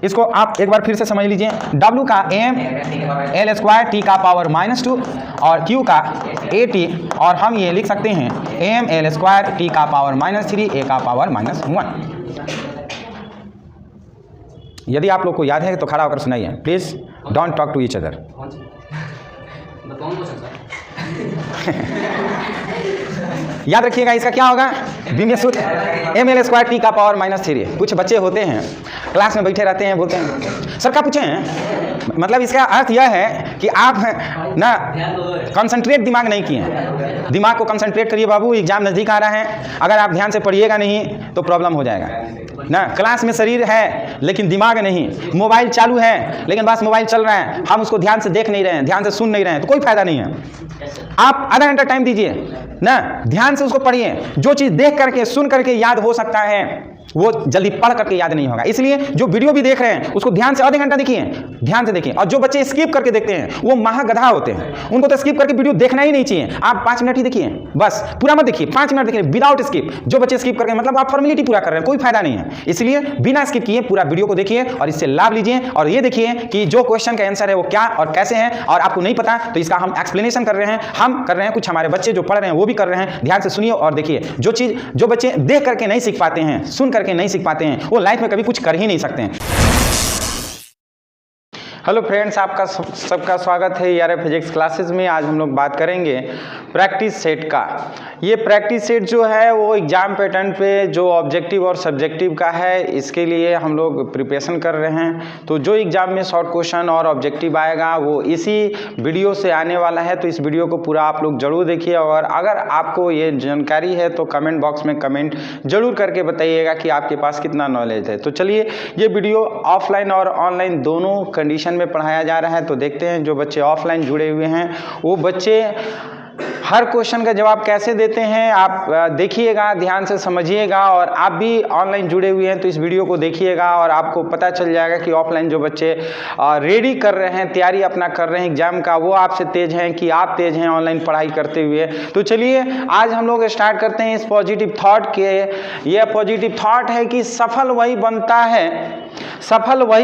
इसको आप एक बार फिर से समझ लीजिए। W का m l स्क्वायर t का पावर -2 और Q का at, और हम ये लिख सकते हैं m l स्क्वायर t का पावर -3 a का पावर -1। यदि आप लोग को याद है तो खड़ा होकर सुनाइए please, don't talk to each other. याद रखिएगा इसका क्या होगा, विमीय सूत्र m l स्क्वायर t का पावर -3। कुछ बच्चे होते हैं क्लास में बैठे रहते हैं, बोलते हैं सर क्या पूछे हैं, मतलब इसका अर्थ यह है कि आप ना कंसंट्रेट दिमाग नहीं किए। दिमाग को कंसंट्रेट करिए बाबू, एग्जाम नज़दीक आ रहा है। अगर आप ध्यान से पढ़िएगा नहीं तो प्रॉब्लम हो जाएगा ना। क्लास में शरीर है लेकिन दिमाग नहीं, मोबाइल चालू है लेकिन बस मोबाइल चल रहा है, हम उसको ध्यान से देख नहीं रहे हैं, ध्यान से सुन नहीं रहे हैं, तो कोई फायदा नहीं है। आप आधा घंटा टाइम दीजिए ना, ध्यान से उसको पढ़िए। जो चीज़ देख करके सुन करके याद हो सकता है वो जल्दी पढ़ करके याद नहीं होगा। इसलिए जो वीडियो भी देख रहे हैं उसको ध्यान से आधे घंटा देखिए, ध्यान से देखिए। और जो बच्चे स्किप करके देखते हैं वो महागधा होते हैं, उनको तो स्किप करके वीडियो देखना ही नहीं चाहिए। आप 5 मिनट ही देखिए, बस पूरा मत देखिए, 5 मिनट देखिए विदाउट स्किप। जो बच्चे स्किप करके मतलब आप फॉर्मेलिटी पूरा कर रहे हैं, कोई फायदा नहीं है। इसलिए बिना स्किप किए पूरा वीडियो को देखिए और इससे लाभ लीजिए। और ये देखिए कि जो क्वेश्चन का आंसर है वो क्या और कैसे है, और आपको नहीं पता तो इसका हम एक्सप्लेनेशन कर रहे हैं, हम कर रहे हैं, कुछ हमारे बच्चे जो पढ़ रहे हैं वो भी कर रहे हैं। ध्यान से सुनिए और देखिए। जो बच्चे देख करके नहीं सीख पाते हैं, सुन करके नहीं सीख पाते हैं, वो लाइफ में कभी कुछ कर ही नहीं सकते हैं। हेलो फ्रेंड्स, आपका सबका स्वागत है ERF फिजिक्स क्लासेस में। आज हम लोग बात करेंगे प्रैक्टिस सेट का। ये प्रैक्टिस सेट जो है वो एग्जाम पैटर्न पे जो ऑब्जेक्टिव और सब्जेक्टिव का है, इसके लिए हम लोग प्रिपरेशन कर रहे हैं। तो जो एग्जाम में शॉर्ट क्वेश्चन और ऑब्जेक्टिव आएगा वो इसी वीडियो से आने वाला है, तो इस वीडियो को पूरा आप लोग जरूर देखिए। और अगर आपको ये जानकारी है तो कमेंट बॉक्स में कमेंट जरूर करके बताइएगा कि आपके पास कितना नॉलेज है। तो चलिए, ये वीडियो ऑफलाइन और ऑनलाइन दोनों कंडीशन में पढ़ाया जा रहा है। तो देखते हैं जो बच्चे ऑफलाइन जुड़े हुए हैं वो बच्चे हर क्वेश्चन का जवाब कैसे देते हैं। आप देखिएगा, ध्यान से समझिएगा। और आप भी ऑनलाइन जुड़े हुए हैं तो इस वीडियो को देखिएगा और आपको पता चल जाएगा कि ऑफलाइन जो बच्चे रेडी कर रहे हैं, तैयारी अपना कर रहे हैं एग्जाम का, वो आपसे तेज हैं कि आप तेज हैं ऑनलाइन पढ़ाई करते हुए। तो चलिए आज हम लोग स्टार्ट करते हैं इस पॉजिटिव थॉट के। यह पॉजिटिव थॉट है कि सफल वही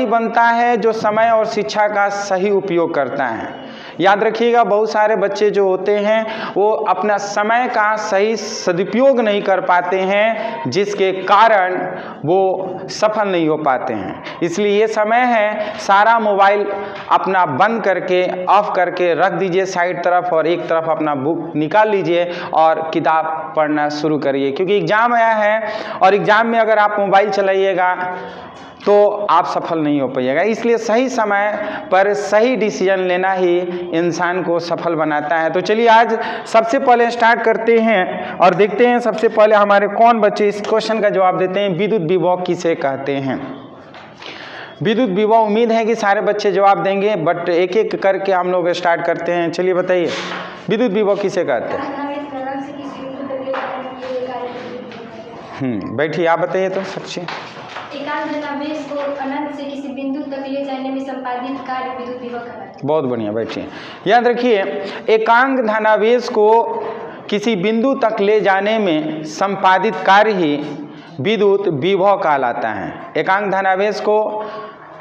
बनता है जो समय और शिक्षा का सही उपयोग करता है। याद रखिएगा, बहुत सारे बच्चे जो होते हैं वो अपना समय का सही सदुपयोग नहीं कर पाते हैं, जिसके कारण वो सफल नहीं हो पाते हैं। इसलिए ये समय है, सारा मोबाइल अपना बंद करके ऑफ करके रख दीजिए साइड तरफ, और एक तरफ अपना बुक निकाल लीजिए और किताब पढ़ना शुरू करिए। क्योंकि एग्ज़ाम आया है और एग्ज़ाम में अगर आप मोबाइल चलाइएगा तो आप सफल नहीं हो पाइएगा। इसलिए सही समय पर सही डिसीजन लेना ही इंसान को सफल बनाता है। तो चलिए आज सबसे पहले स्टार्ट करते हैं और देखते हैं सबसे पहले हमारे कौन बच्चे इस क्वेश्चन का जवाब देते हैं। विद्युत विभव किसे कहते हैं? विद्युत विभव, उम्मीद है कि सारे बच्चे जवाब देंगे, बट एक एक करके हम लोग स्टार्ट करते हैं। चलिए बताइए, विद्युत विभव किसे कहते हैं? बैठिए, आप बताइए तो सच्ची। एकांक धनावेश को अनंत से किसी बिंदु तक ले जाने में संपादित कार्य विद्युत विभव कहलाता है। बहुत बढ़िया, बैठिए। याद रखिए, एकांक धनावेश को किसी बिंदु तक ले जाने में संपादित कार्य ही विद्युत विभव कहलाता है। एकांक धनावेश को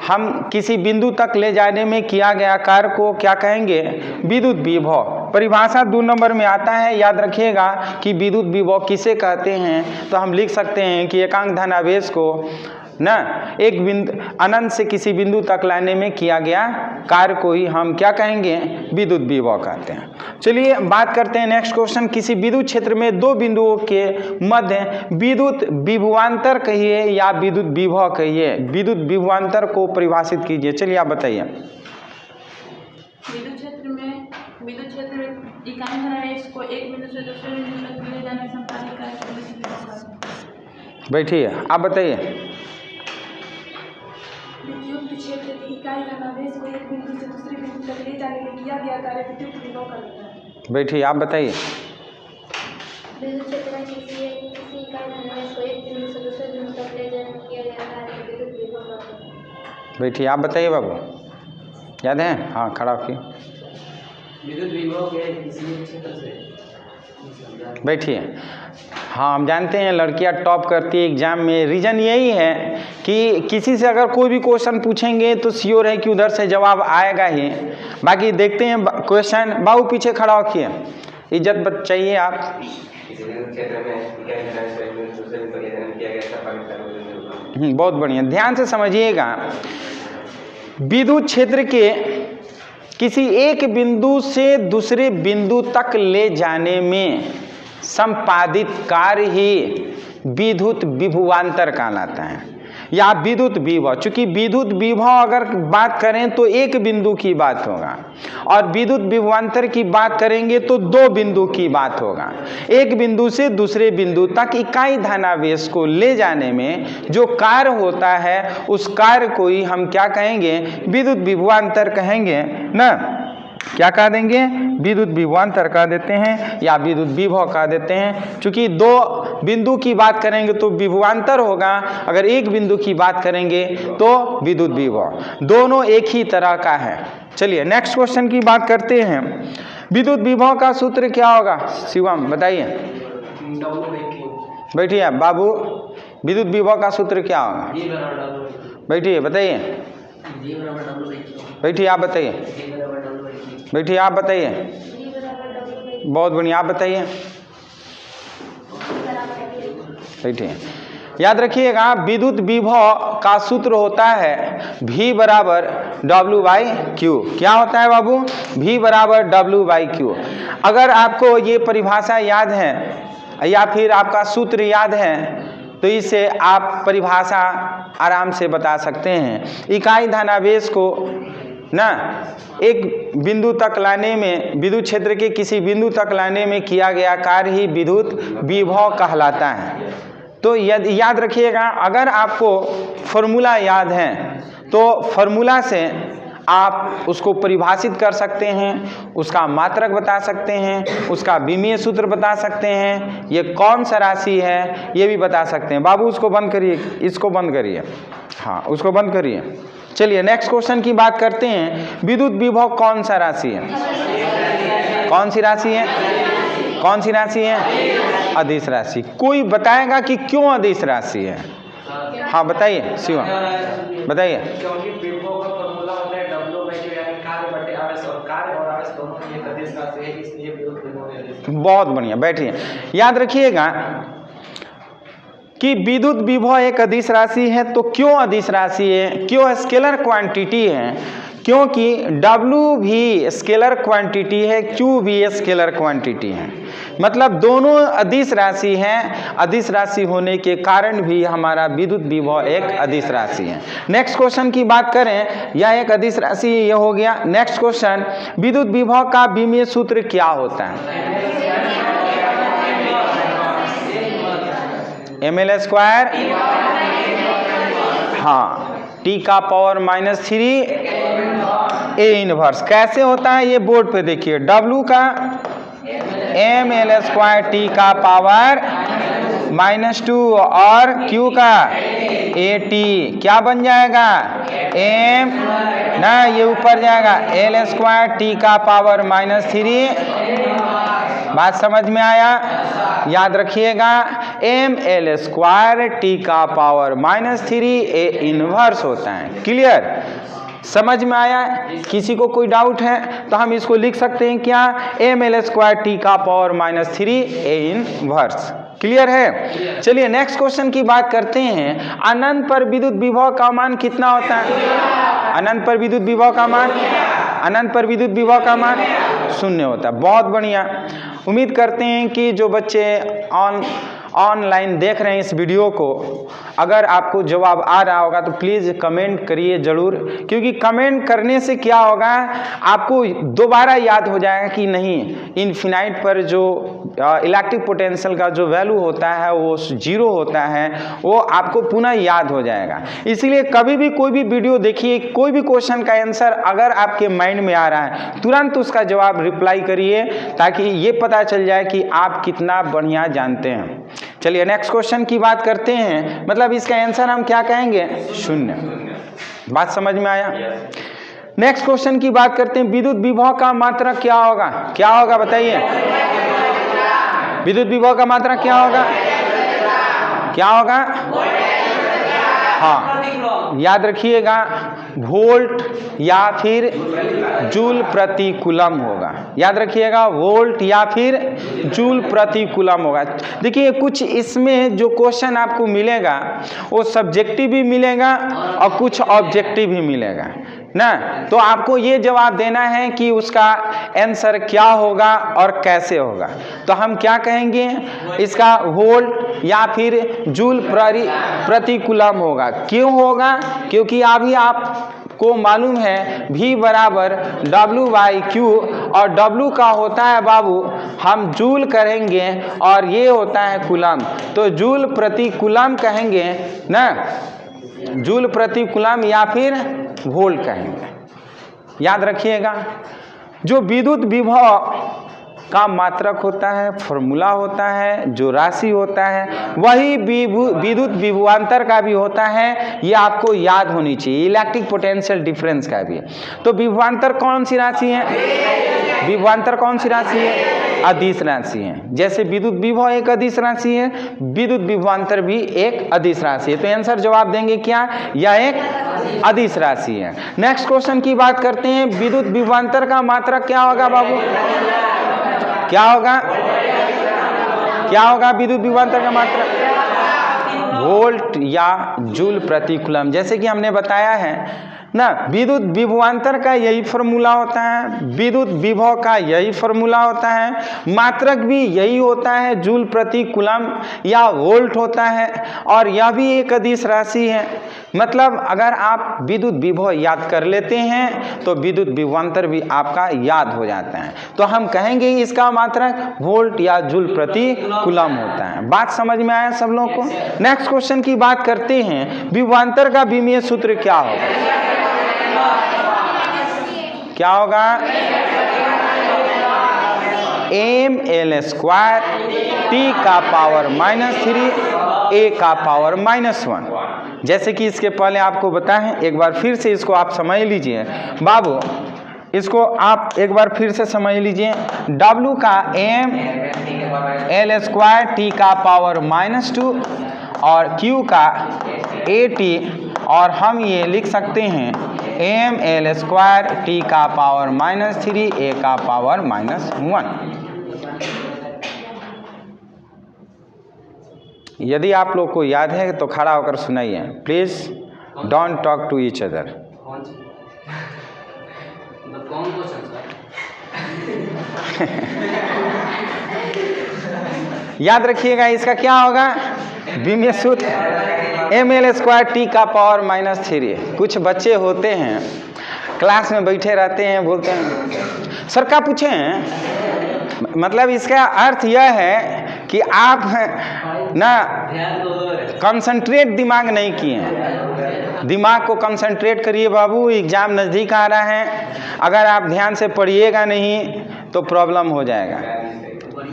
हम किसी बिंदु तक ले जाने में किया गया कार्य को क्या कहेंगे? विद्युत विभव। परिभाषा 2 नंबर में आता है। याद रखिएगा कि विद्युत विभव किसे कहते हैं, तो हम लिख सकते हैं कि एकांक धनावेश को ना एक बिंदु अनंत से किसी बिंदु तक लाने में किया गया कार्य को ही हम क्या कहेंगे? विद्युत विभव कहते हैं। चलिए बात करते हैं नेक्स्ट क्वेश्चन। किसी विद्युत क्षेत्र में दो बिंदुओं के मध्य विद्युत विभवांतर कहिए या विद्युत विभव कहिए। विद्युत विभवांतर को परिभाषित कीजिए। चलिए आप बताइए। विद्युत क्षेत्र में एकांक धनावेश को एक बिंदु से दूसरे बिंदु तक ले जाने में संपादित कार्य को विद्युत विभव कहते हैं। बैठिए, आप बताइए। विद्युत क्षेत्र की इकाई धनावेश को एक बिंदु से दूसरे बिंदु तक ले जाने में किया गया कार्य विद्युत विभव कहलाता है। बैठिए, आप बताइए। विद्युत क्षेत्र में किसी इकाई धनावेश को एक बिंदु से दूसरे बिंदु तक ले जाने में किया गया कार्य विद्युत विभव कहलाता है। बैठिए, आप बताइए बाबू, याद है? हाँ, खड़ा होइए। विद्युत विभव के किसी क्षेत्र से बैठिए। हाँ, हम जानते हैं लड़कियां टॉप करती है एग्जाम में। रीज़न यही है कि किसी से अगर कोई भी क्वेश्चन पूछेंगे तो श्योर है कि उधर से जवाब आएगा ही। बाकी देखते हैं क्वेश्चन। बाबू पीछे खड़ा होखिए, इज्जत चाहिए आप। बहुत बढ़िया, ध्यान से समझिएगा। विद्युत क्षेत्र के किसी एक बिंदु से दूसरे बिंदु तक ले जाने में संपादित कार्य ही विद्युत विभवांतर कहलाता है या विद्युत विभव। चूंकि विद्युत विभव अगर बात करें तो एक बिंदु की बात होगा और विद्युत विभवांतर की बात करेंगे तो दो बिंदु की बात होगा। एक बिंदु से दूसरे बिंदु तक इकाई धनावेश को ले जाने में जो कार्य होता है उस कार्य को ही हम क्या कहेंगे? विद्युत विभवांतर कहेंगे ना। क्या कह देंगे? विद्युत विभवांतर कह देते हैं या विद्युत विभव कह देते हैं। चूंकि दो बिंदु की बात करेंगे तो विभवांतर होगा, अगर एक बिंदु की बात करेंगे तो विद्युत विभव। दोनों एक ही तरह का है। चलिए नेक्स्ट क्वेश्चन की बात करते हैं। विद्युत विभव का सूत्र क्या होगा? शिवम बताइए। बैठिए बाबू, विद्युत विभव का सूत्र क्या होगा? बैठिए बताइए। बैठिए आप बताइए। बैठिए आप बताइए। बहुत बढ़िया, आप बताइए। बैठिए। याद रखिएगा विद्युत विभव का सूत्र होता है V बराबर W/Q। क्या होता है बाबू? V बराबर W/Q। अगर आपको ये परिभाषा याद है या फिर आपका सूत्र याद है तो इसे आप परिभाषा आराम से बता सकते हैं। इकाई धनावेश को ना एक बिंदु तक लाने में, विद्युत क्षेत्र के किसी बिंदु तक लाने में किया गया कार्य ही विद्युत विभव कहलाता है। तो याद रखिएगा, अगर आपको फॉर्मूला याद है तो फॉर्मूला से आप उसको परिभाषित कर सकते हैं, उसका मात्रक बता सकते हैं, उसका विमीय सूत्र बता सकते हैं, ये कौन सा राशि है ये भी बता सकते हैं। बाबू उसको बंद करिए, इसको बंद करिए। हाँ, उसको बंद करिए। चलिए नेक्स्ट क्वेश्चन की बात करते हैं। विद्युत विभव कौन सा राशि है? कौन सी राशि है? कौन सी राशि है? अदिश राशि। कोई बताएगा कि क्यों अदिश राशि है? हाँ बताइए शिवा, बताइए। क्योंकि विभव का फॉर्मूला होता है W/Q, यानी कार्य बटे आवेश, और कार्य और आवेश दोनों की एक अदिश राशि है, इसलिए विद्युत विभव है। बहुत बढ़िया, बैठिए। याद रखिएगा कि विद्युत विभव एक अदिश राशि है। तो क्यों अदिश राशि है? क्यों स्केलर क्वांटिटी है? क्योंकि W भी स्केलर क्वांटिटी है, Q भी स्केलर क्वांटिटी है। मतलब दोनों अदिश राशि हैं। अदिश राशि होने के कारण भी हमारा विद्युत विभव एक अदिश राशि है। नेक्स्ट क्वेश्चन की बात करें, यह एक अदिश राशि ये हो गया। नेक्स्ट क्वेश्चन, विद्युत विभव का विमीय सूत्र क्या होता है? ml²। हाँ, T का पावर -3 A इनवर्स। कैसे होता है ये बोर्ड पे देखिए। W का ml² T का पावर -2 और Q का AT क्या बन जाएगा? m ना, ये ऊपर जाएगा L² T का पावर -3। बात समझ में आया? याद रखिएगा ml² T का पावर -3 A इनवर्स होता है। क्लियर? समझ में आया? किसी को कोई डाउट है तो हम इसको लिख सकते हैं क्या? ml² T का पावर -3 A इनवर्स। क्लियर है? चलिए नेक्स्ट क्वेश्चन की बात करते हैं। अनंत पर विद्युत विभव का मान कितना होता है? अनंत पर विद्युत विभव का मान, अनंत पर विद्युत विभव का मान 0 होता है। बहुत बढ़िया। उम्मीद करते हैं कि जो बच्चे ऑनलाइन देख रहे हैं इस वीडियो को, अगर आपको जवाब आ रहा होगा तो प्लीज़ कमेंट करिए ज़रूर, क्योंकि कमेंट करने से क्या होगा, आपको दोबारा याद हो जाएगा कि नहीं, इन्फिनाइट पर जो इलेक्ट्रिक पोटेंशियल का जो वैल्यू होता है वो 0 होता है, वो आपको पुनः याद हो जाएगा। इसलिए कभी भी कोई भी वीडियो देखिए, कोई भी क्वेश्चन का आंसर अगर आपके माइंड में आ रहा है तुरंत उसका जवाब रिप्लाई करिए, ताकि ये पता चल जाए कि आप कितना बढ़िया जानते हैं। चलिए नेक्स्ट क्वेश्चन की बात करते हैं। मतलब इसका आंसर हम क्या कहेंगे? 0। बात समझ में आया? नेक्स्ट क्वेश्चन की बात करते हैं। विद्युत विभव का मात्रक क्या होगा? क्या होगा बताइए? विद्युत विभव का मात्रक क्या होगा? क्या होगा? हाँ, याद रखिएगा, वोल्ट या फिर जूल प्रति कूलम होगा। याद रखिएगा, वोल्ट या फिर जूल प्रति कूलम होगा। देखिए, कुछ इसमें जो क्वेश्चन आपको मिलेगा वो सब्जेक्टिव भी मिलेगा और कुछ ऑब्जेक्टिव भी मिलेगा ना। तो आपको ये जवाब देना है कि उसका आंसर क्या होगा और कैसे होगा। तो हम क्या कहेंगे, इसका वोल्ट या फिर जूल प्रति कूलम होगा। क्यों होगा? क्योंकि अभी आपको मालूम है V बराबर W/Q, और W का होता है बाबू, हम जूल करेंगे और ये होता है कूलम, तो जूल प्रति कूलम कहेंगे ना, जूल प्रति कूलम या फिर वोल्ट कहेंगे। याद रखिएगा, जो विद्युत विभव का मात्रक होता है, फॉर्मूला होता है, जो राशि होता है, वही विद्युत विभवांतर का भी होता है। ये आपको याद होनी चाहिए, इलेक्ट्रिक पोटेंशियल डिफरेंस का भी। तो विभवांतर कौन सी राशि है? विभवांतर कौन सी राशि है? अदिश राशि है। जैसे विद्युत विभव एक अदिश राशि है, विद्युत विभवांतर भी एक अदिश राशि है। तो आंसर जवाब देंगे क्या? यह एक अदिश राशि है। नेक्स्ट क्वेश्चन की बात करते हैं, विद्युत विभवांतर का मात्रक क्या होगा बाबू? क्या होगा? क्या होगा विद्युत विभवांतर का मात्रक? वोल्ट या जूल प्रति कूलम। जैसे कि हमने बताया है ना, विद्युत विभवांतर का यही फॉर्मूला होता है, विद्युत विभव का यही फॉर्मूला होता है, मात्रक भी यही होता है, जूल प्रति कूलम या वोल्ट होता है, और यह भी एक अदिश राशि है। मतलब अगर आप विद्युत विभव याद कर लेते हैं तो विद्युत विभवांतर भी आपका याद हो जाता है। तो हम कहेंगे इसका मात्रक वोल्ट या जूल प्रति कूलम होता है। बात समझ में आया सब लोगों को? नेक्स्ट क्वेश्चन की बात करते हैं, विभवांतर का विमीय सूत्र क्या होगा? क्या होगा? mL² T का पावर -3 A का पावर -1। जैसे कि इसके पहले आपको बताएं, एक बार फिर से इसको आप समझ लीजिए बाबू, इसको आप एक बार फिर से समझ लीजिए। W का mL² T का पावर -2 और Q का AT, और हम ये लिख सकते हैं mL² T का पावर -3 A का पावर -1। यदि आप लोग को याद है तो खड़ा होकर सुनाइए please. Don't talk to each other. याद रखिएगा, इसका क्या होगा? विमीय सूत्र mL² T का पावर -3। कुछ बच्चे होते हैं क्लास में बैठे रहते हैं, बोलते हैं सर क्या पूछे हैं? मतलब इसका अर्थ यह है कि आप ना कंसंट्रेट दिमाग नहीं किए। दिमाग को कंसंट्रेट करिए बाबू, एग्जाम नज़दीक आ रहा है। अगर आप ध्यान से पढ़िएगा नहीं तो प्रॉब्लम हो जाएगा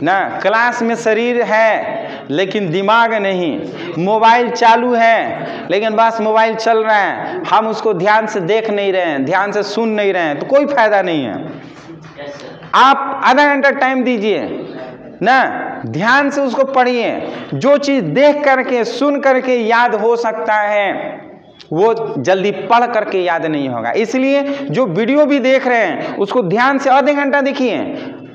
ना। क्लास में शरीर है लेकिन दिमाग नहीं, मोबाइल चालू है लेकिन बस मोबाइल चल रहा है, हम उसको ध्यान से देख नहीं रहे हैं, ध्यान से सुन नहीं रहे हैं, तो कोई फायदा नहीं है। आप आधा घंटा टाइम दीजिए ना, ध्यान से उसको पढ़िए। जो चीज़ देख करके सुन करके याद हो सकता है वो जल्दी पढ़ करके याद नहीं होगा। इसलिए जो वीडियो भी देख रहे हैं उसको ध्यान से आधे घंटा देखिए,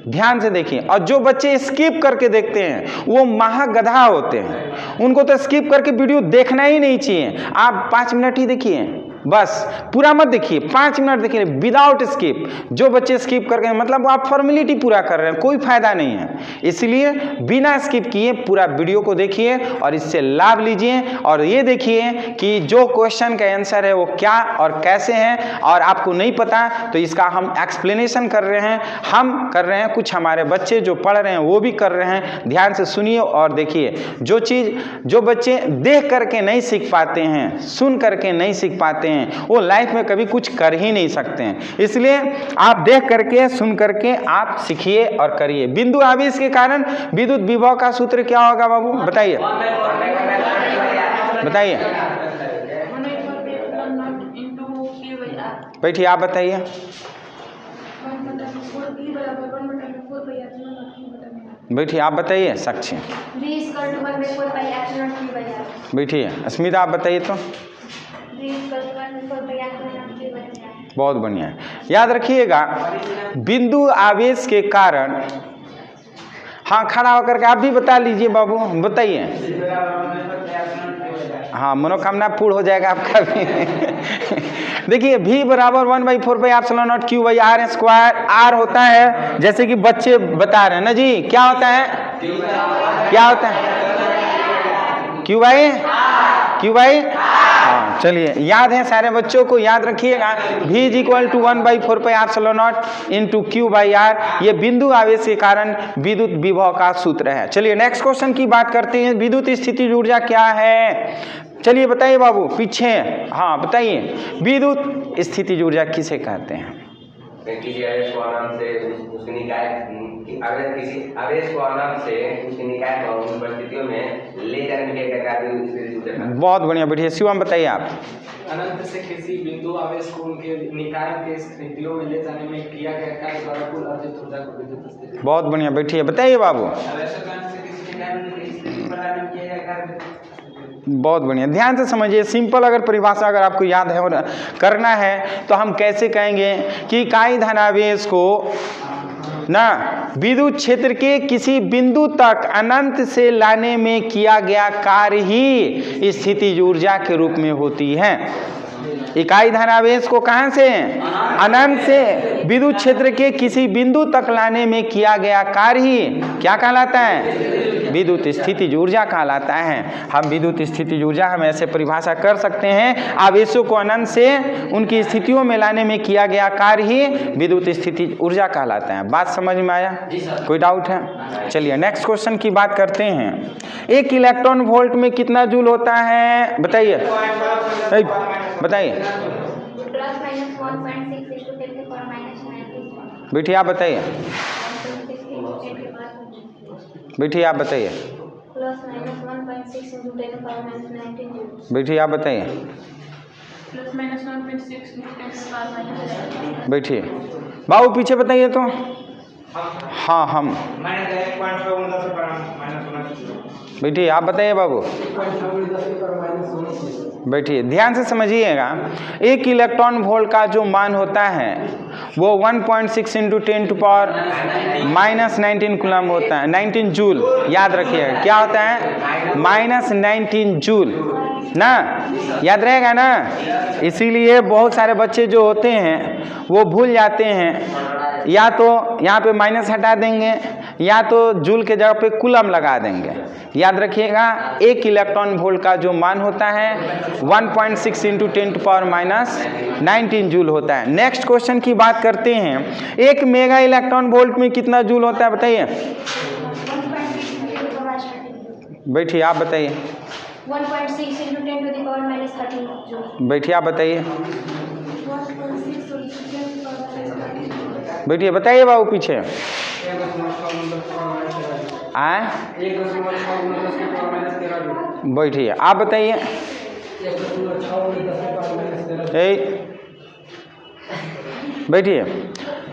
ध्यान से देखिए। और जो बच्चे स्किप करके देखते हैं वो महागधा होते हैं, उनको तो स्किप करके वीडियो देखना ही नहीं चाहिए। आप 5 मिनट ही देखिए, बस पूरा मत देखिए, 5 मिनट देखिए विदाउट स्किप। जो बच्चे स्किप करके मतलब आप फॉर्मेलिटी पूरा कर रहे हैं, कोई फायदा नहीं है। इसलिए बिना स्किप किए पूरा वीडियो को देखिए और इससे लाभ लीजिए। और ये देखिए कि जो क्वेश्चन का आंसर है वो क्या और कैसे है, और आपको नहीं पता तो इसका हम एक्सप्लेनेशन कर रहे हैं, हम कर रहे हैं, कुछ हमारे बच्चे जो पढ़ रहे हैं वो भी कर रहे हैं। ध्यान से सुनिए और देखिए। जो बच्चे देख करके नहीं सीख पाते हैं, सुन करके नहीं सीख पाते हैं, वो लाइफ में कभी कुछ कर ही नहीं सकते हैं। इसलिए आप देख करके सुन करके आप सीखिए और करिए। बिंदु आवेश के कारण विद्युत विभव का सूत्र क्या होगा बाबू? बताइए बताइए, बैठिए आप बताइए। बैठिए, आप बताइए साक्षी। V equal to 1/4 pi epsilon Q by R. बैठिए, अस्मिता आप बताइए तो। V equal to 1/4 pi epsilon Q by R. बहुत बढ़िया है। याद रखिएगा बिंदु आवेश के कारण, हाँ खड़ा होकर के आप भी बता लीजिए बाबू, बताइए। हाँ, मनोकामना पूर्ण हो जाएगा आपका भी। देखिए V बराबर 1/4 pi epsilon not Q by R square. R होता है, जैसे कि बच्चे बता रहे हैं ना जी, क्या होता है, क्या होता है, Q बाई हाँ, चलिए याद है सारे बच्चों को, याद रखिएगा V is equal to 1/4 pi epsilon naught into Q by R। ये बिंदु आवेश के कारण विद्युत विभव का सूत्र है। चलिए नेक्स्ट क्वेश्चन की बात करते हैं। विद्युत स्थिति ऊर्जा क्या है? चलिए बताइए बाबू, पीछे, हाँ बताइए, विद्युत स्थिति ऊर्जा किसे कहते हैं? किसी आवेश को अनंत से उसके निकाय, किसी आवेश को अनंत से उसके निकाय को उन परिस्थितियों में ले जाने में क्या कार्य स्थिति ऊर्जा। बहुत बढ़िया, बैठिए। शिवम बताइए आप। अनंत से किसी बिंदु आवेश को उनके निकाय के स्थितियों में ले जाने में किया गया कार्य द्वारा कुल अर्जित ऊर्जा को विद्युत स्थिति। बहुत बढ़िया, बैठिए, बताइए बाबू। बहुत बढ़िया, ध्यान से समझिए। सिंपल अगर परिभाषा अगर आपको याद है और करना है तो हम कैसे कहेंगे कि इकाई धनावेश को ना विद्युत क्षेत्र के किसी बिंदु तक अनंत से लाने में किया गया कार्य ही स्थितिज ऊर्जा के रूप में होती है। इकाई धनावेश को कहां से, अनंत से विद्युत क्षेत्र के किसी बिंदु तक लाने में किया गया कार्य ही क्या कहलाता है, विद्युत स्थितिज ऊर्जा कहलाता है। हम विद्युत स्थितिज ऊर्जा हम ऐसे परिभाषा कर सकते हैं, आवेशों को अनंत से उनकी स्थितियों में लाने में किया गया कार्य ही विद्युत स्थितिज ऊर्जा कहलाता है। बात समझ में आया? कोई डाउट है? चलिए नेक्स्ट क्वेश्चन की बात करते हैं। 1 इलेक्ट्रॉन वोल्ट में कितना जूल होता है? बताइए, बताइए बेटी, आप बताइए, बेटी आप बताइए, बेटी आप बताइए, बैठिए बाबू, पीछे बताइए तो। हाँ हम बैठिए, आप बताइए बाबू, बैठिए, ध्यान से समझिएगा। 1 इलेक्ट्रॉन वोल्ट का जो मान होता है वो 1.6 इंटू 10 टू पावर -19 कूलम होता है, 19 जूल। याद रखिएगा क्या होता है, -19 जूल ना, याद रहेगा ना। इसीलिए बहुत सारे बच्चे जो होते हैं वो भूल जाते हैं, या तो यहाँ पे माइनस हटा देंगे या तो जूल के जगह पे कूलम लगा देंगे। याद रखिएगा 1 इलेक्ट्रॉन वोल्ट का जो मान होता है 1.6 इंटू 10 टू पावर -19 जूल होता है। नेक्स्ट क्वेश्चन की बात करते हैं। 1 मेगा इलेक्ट्रॉन वोल्ट में कितना जूल होता है? बताइए, बैठिए आप बताइए, 1.6 into 10 to the power -13 joule. बैठिए आप बताइए, बैठिए बताइए बाबू, पीछे आए, बैठिए आप बताइए, बैठिए।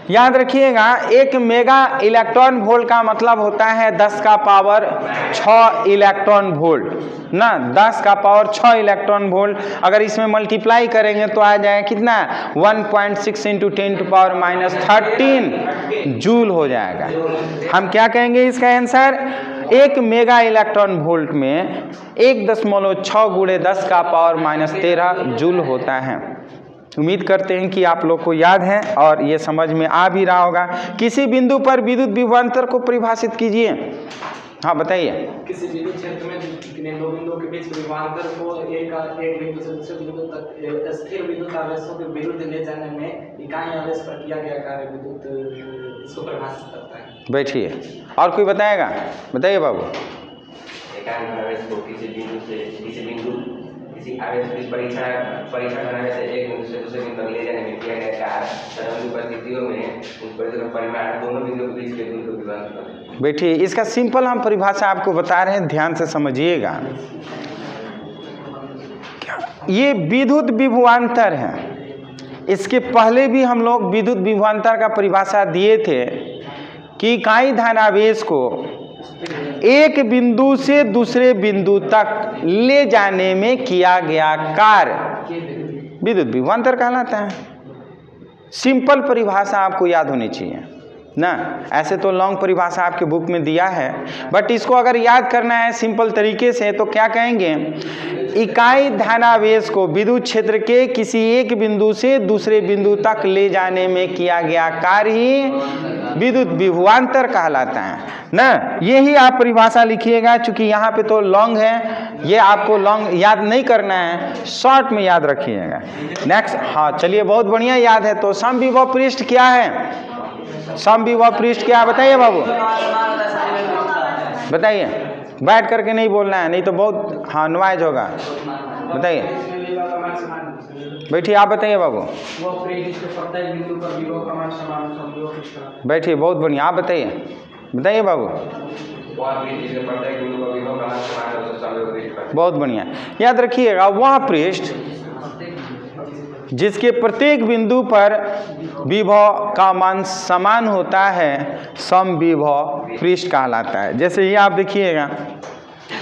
याद रखिएगा 1 मेगा इलेक्ट्रॉन वोल्ट का मतलब होता है 10 का पावर 6 इलेक्ट्रॉन वोल्ट ना, 10 का पावर 6 इलेक्ट्रॉन वोल्ट। अगर इसमें मल्टीप्लाई करेंगे तो आ जाएगा कितना, 1.6 इंटू 10 टू पावर -13 जूल हो जाएगा। हम क्या कहेंगे इसका आंसर, 1 मेगा इलेक्ट्रॉन वोल्ट में 1.6 गुणे 10 का पावर -13 जूल होता है। उम्मीद करते हैं कि आप लोग को याद है और ये समझ में आ भी रहा होगा। किसी बिंदु पर विद्युत विभवांतर को परिभाषित कीजिए। हाँ बताइए। किसी विद्युत क्षेत्र में दो बिंदुओं के बीच विभवांतर को एक बिंदु से दूसरे बिंदु तक स्थिर विद्युत आवेशों के विरुद्ध ले जाने में इकाई आवेश पर किया गया कार्य विद्युत इसको परिभाषित करता है। बैठिए, और कोई बताएगा? बताइए बाबू। इकाई आवेश को किसी आवेश की परीक्षा करने से एक बिंदु से दूसरे बिंदु तक ले जाने में किया गया कार्य तदनुसार परिस्थितियों में उन परिस्थितियों का परिमाण दोनों बिंदुओं के बीच के दूरी को विभाजित करता है। बैठिए, इसका सिंपल हम परिभाषा आपको बता रहे हैं, ध्यान से समझिएगा। ये विद्युत विभवांतर है। इसके पहले भी हम लोग विद्युत विभवांतर का परिभाषा दिए थे कि इकाई धनावेश को एक बिंदु से दूसरे बिंदु तक ले जाने में किया गया कार्य विद्युत विभवांतर कहलाता है। सिंपल परिभाषा आपको याद होनी चाहिए ना। ऐसे तो लॉन्ग परिभाषा आपके बुक में दिया है, बट इसको अगर याद करना है सिंपल तरीके से तो क्या कहेंगे, इकाई धनावेश को विद्युत क्षेत्र के किसी एक बिंदु से दूसरे बिंदु तक ले जाने में किया गया कार्य ही विद्युत विभवांतर कहलाता है ना। यही आप परिभाषा लिखिएगा, चूंकि यहाँ पे तो लॉन्ग है, ये आपको लॉन्ग याद नहीं करना है, शॉर्ट में याद रखिएगा। नेक्स्ट, हाँ चलिए बहुत बढ़िया याद है। तो समविभव पृष्ठ क्या है? समविभव पृष्ठ क्या बताइए बाबू, बताइए। बैठ करके नहीं बोलना है, नहीं तो बहुत हाँ नॉइज होगा। बताइए, बैठिए, आप बताइए बाबू। बैठिए, बहुत बढ़िया, आप बताइए। बताइए बाबू। बहुत बढ़िया, याद रखिएगा वह पृष्ठ जिसके प्रत्येक बिंदु पर विभव का मान समान होता है समविभव पृष्ठ कहलाता है। जैसे ये आप देखिएगा,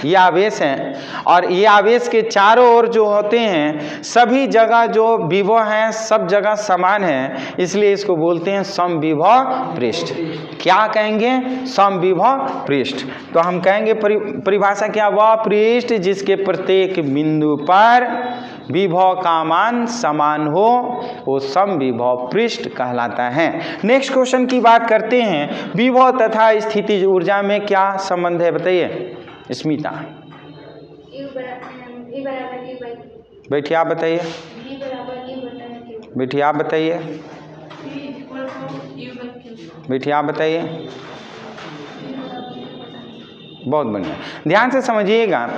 ये आवेश हैं और ये आवेश के चारों ओर जो होते हैं सभी जगह जो विभव हैं सब जगह समान है, इसलिए इसको बोलते हैं समविभव पृष्ठ। क्या कहेंगे? समविभव पृष्ठ। तो हम कहेंगे परिभाषा क्या, वह पृष्ठ जिसके प्रत्येक बिंदु पर विभव का मान समान हो वो समविभव पृष्ठ कहलाता है। नेक्स्ट क्वेश्चन की बात करते हैं, विभव तथा स्थितिज ऊर्जा में क्या संबंध है? बताइए स्मिता। बैठिए, आप बताइए। बैठिए, आप बताइए। बैठिए, आप बताइए। बहुत बढ़िया, ध्यान से समझिएगा।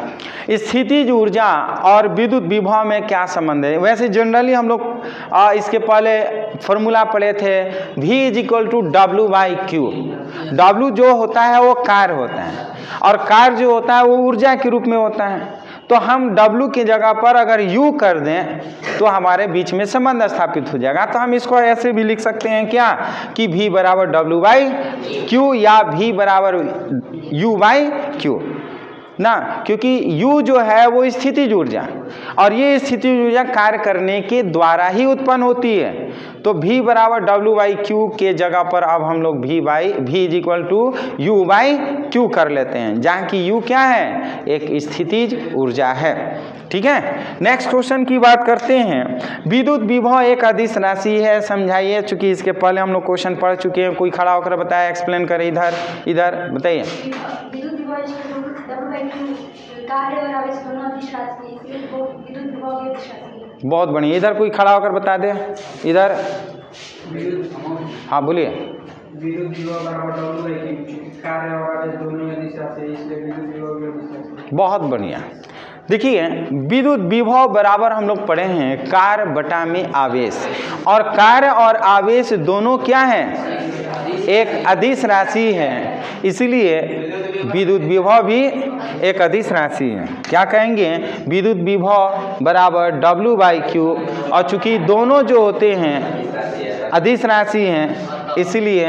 स्थितिज ऊर्जा और विद्युत विभव में क्या संबंध है? वैसे जनरली हम लोग इसके पहले फॉर्मूला पढ़े थे, V = W/Q। W जो होता है वो कार्य होता है और कार्य जो होता है वो ऊर्जा के रूप में होता है। तो हम W की जगह पर अगर U कर दें तो हमारे बीच में संबंध स्थापित हो जाएगा। तो हम इसको ऐसे भी लिख सकते हैं क्या कि V = W/Q या V = U/Q ना, क्योंकि U जो है वो स्थितिज ऊर्जा और ये स्थितिज ऊर्जा कार्य करने के द्वारा ही उत्पन्न होती है। तो V = W/Q के जगह पर अब हम लोग V = U/Q कर लेते हैं, जहाँ की U क्या है? एक स्थितिज ऊर्जा है। ठीक है, नेक्स्ट क्वेश्चन की बात करते हैं। विद्युत विभव एक अदिश राशि है, समझाइए। चूंकि इसके पहले हम लोग क्वेश्चन पढ़ चुके हैं, कोई खड़ा होकर बताया, एक्सप्लेन करे। इधर बताइए। विद्युत विभव कार्य और आवेश दोनों अदिश राशि है, इसलिए वो विद्युत विभव की अदिश राशि है। बहुत बढ़िया, इधर कोई खड़ा होकर बता दे। इधर हाँ बोलिए। विद्युत विभव W/Q, कार्य और आवेश दोनों अदिश राशि है, इसलिए विद्युत विभव की अदिश राशि है। बहुत बढ़िया। देखिए, विद्युत विभव बराबर हम लोग पढ़े हैं कार्य बटा में आवेश, और कार्य और आवेश दोनों क्या हैं? एक अदिश राशि है, इसलिए विद्युत विभव भी एक अदिश राशि है। क्या कहेंगे? विद्युत विभव बराबर W/Q, और चूंकि दोनों जो होते हैं अदिश राशि हैं इसलिए